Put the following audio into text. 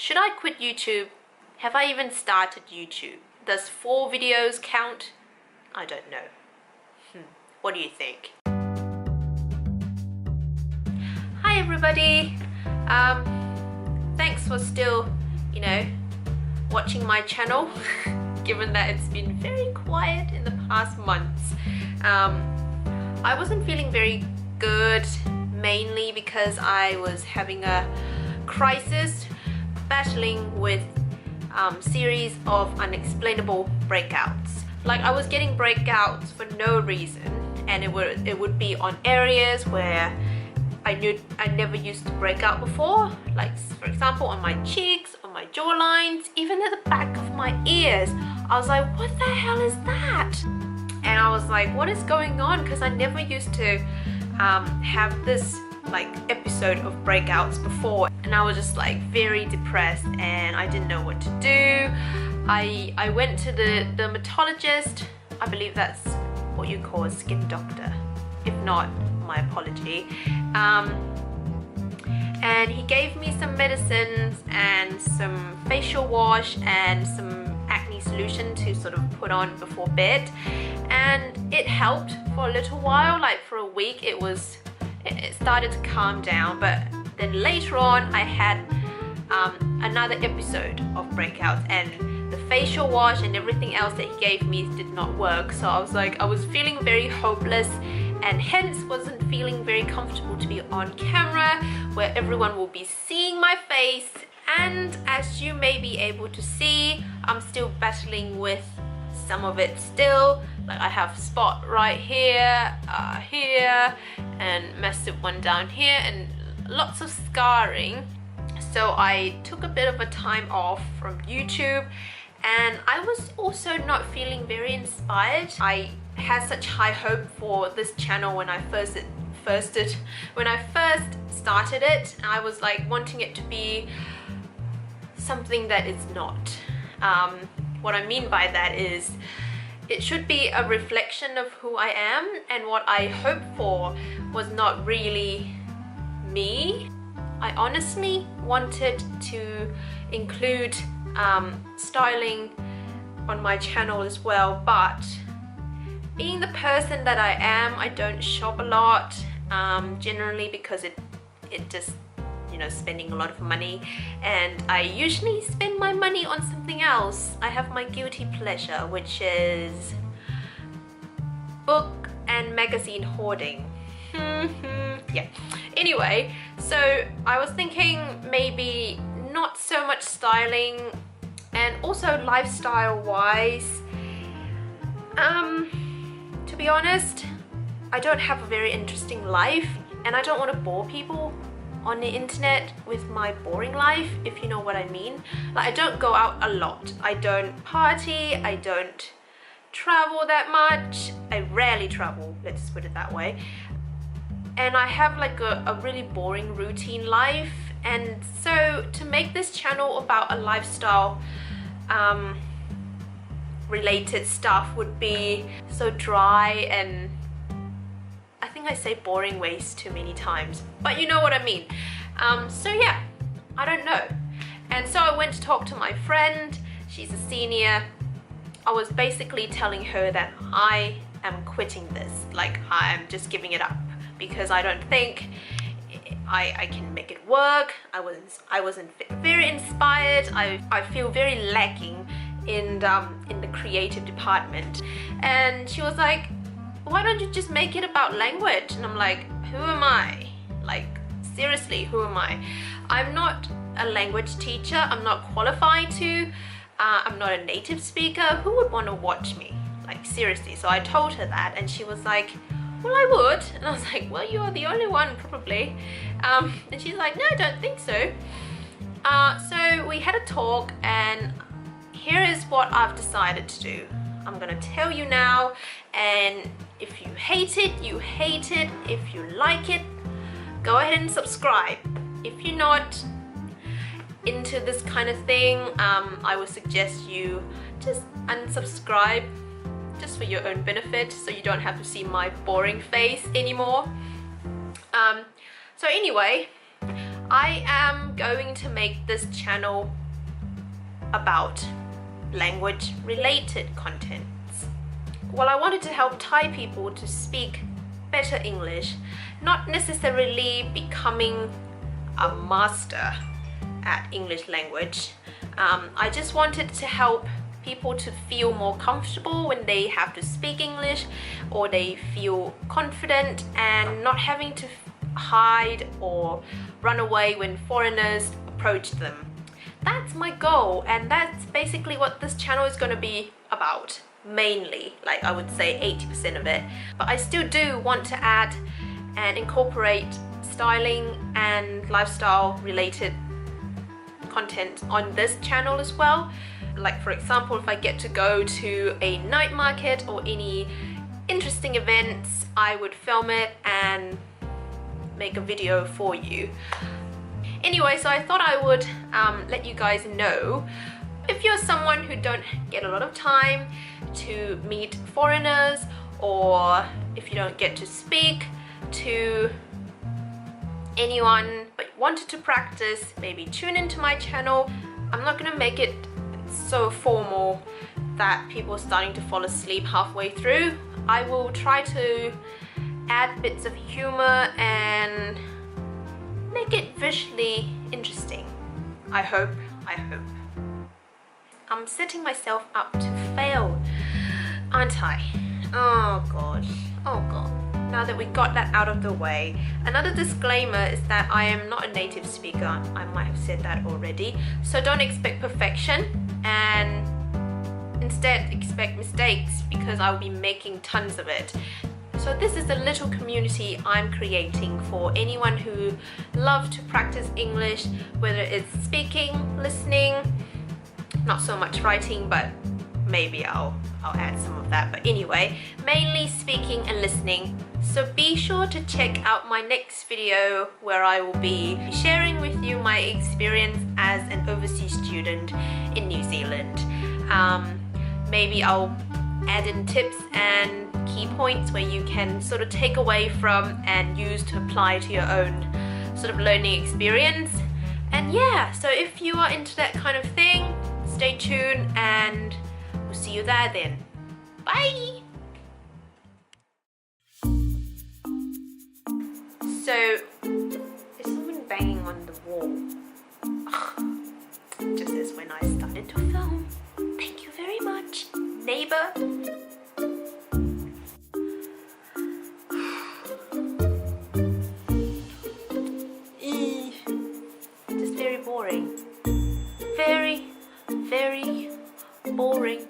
Should I quit YouTube? Have I even started YouTube? Does 4 videos count? I don't know. What do you think? Hi everybody. Thanks for still, watching my channel, given that it's been very quiet in the past months. I wasn't feeling very good, mainly because I was having a crisis, battling with series of unexplainable breakouts. Like, I was getting breakouts for no reason, and it would be on areas where I never used to break out before, like for example on my cheeks, on my jawlines, even at the back of my ears. I was like, what the hell is that? And I was like, what is going on? Because I never used to have this like episode of breakouts before, and I was just like very depressed and I didn't know what to do. I went to the dermatologist. I believe that's what you call a skin doctor. If not, my apology. And he gave me some medicines and some facial wash and some acne solution to sort of put on before bed, and it helped for a little while. Like for a week it started to calm down, but then later on I had another episode of breakouts, and the facial wash and everything else that he gave me did not work. So I was feeling very hopeless, and hence wasn't feeling very comfortable to be on camera where everyone will be seeing my face. And as you may be able to see, I'm still battling with some of it still. Like, I have a spot right here, here, and massive one down here, and lots of scarring. So I took a bit of a time off from YouTube, and I was also not feeling very inspired. I had such high hope for this channel when I first started it. I was like wanting it to be something that it's not. What I mean by that is it should be a reflection of who I am, and what I hoped for was not really me. I honestly wanted to include styling on my channel as well, but being the person that I am, I don't shop a lot, generally, because it just, spending a lot of money, and I usually spend my money on something else. I have my guilty pleasure, which is book and magazine hoarding. Yeah. Anyway, so I was thinking maybe not so much styling, and also lifestyle wise. To be honest, I don't have a very interesting life, and I don't want to bore people on the internet with my boring life, if you know what I mean. Like, I don't go out a lot, I don't party, I don't travel that much. I rarely travel, let's put it that way. And I have like a really boring routine life, and so to make this channel about a lifestyle related stuff would be so dry, and I think I say boring ways too many times, but you know what I mean. So yeah, I don't know. And so I went to talk to my friend. She's a senior. I was basically telling her that I am quitting this. Like, I'm just giving it up because I don't think I can make it work. I wasn't very inspired. I feel very lacking in the creative department. And she was like, why don't you just make it about language? And I'm like, who am I? Like, seriously, who am I? I'm not a language teacher. I'm not qualified to. I'm not a native speaker. Who would want to watch me? Like, seriously. So I told her that, and she was like, well, I would. And I was like, well, you're the only one, probably. And she's like, no, I don't think so. So we had a talk, and here is what I've decided to do. I'm gonna tell you now, and if you hate it, you hate it. If you like it, go ahead and subscribe. If you're not into this kind of thing, I would suggest you just unsubscribe, just for your own benefit, so you don't have to see my boring face anymore. So anyway, I am going to make this channel about language related contents. Well, I wanted to help Thai people to speak better English, not necessarily becoming a master at English language. I just wanted to help people to feel more comfortable when they have to speak English, or they feel confident and not having to hide or run away when foreigners approach them. That's my goal, and that's basically what this channel is going to be about, mainly, like I would say 80% of it. But I still do want to add and incorporate styling and lifestyle related content on this channel as well. Like, for example, if I get to go to a night market or any interesting events, I would film it and make a video for you. Anyway, so I thought I would let you guys know, if you're someone who don't get a lot of time to meet foreigners, or if you don't get to speak to anyone but wanted to practice, maybe tune into my channel. I'm not gonna make it so formal that people are starting to fall asleep halfway through. I will try to add bits of humor and make it visually interesting. I hope. I'm setting myself up to fail, aren't I? Oh god. Now that we got that out of the way, another disclaimer is that I am not a native speaker. I might have said that already. So don't expect perfection, and instead expect mistakes, because I will be making tons of it. So this is a little community I'm creating for anyone who loves to practice English, whether it's speaking, listening, not so much writing, but maybe I'll add some of that. But anyway, mainly speaking and listening. So be sure to check out my next video, where I will be sharing with you my experience as an overseas student in New Zealand. Maybe I'll add in tips and key points where you can sort of take away from and use to apply to your own sort of learning experience. And yeah, so if you are into that kind of thing, stay tuned and we'll see you there then. Bye! So, there's someone banging on the wall. Ugh. Just as when I started to film. Thank you very much, neighbor. Just very boring. Very boring.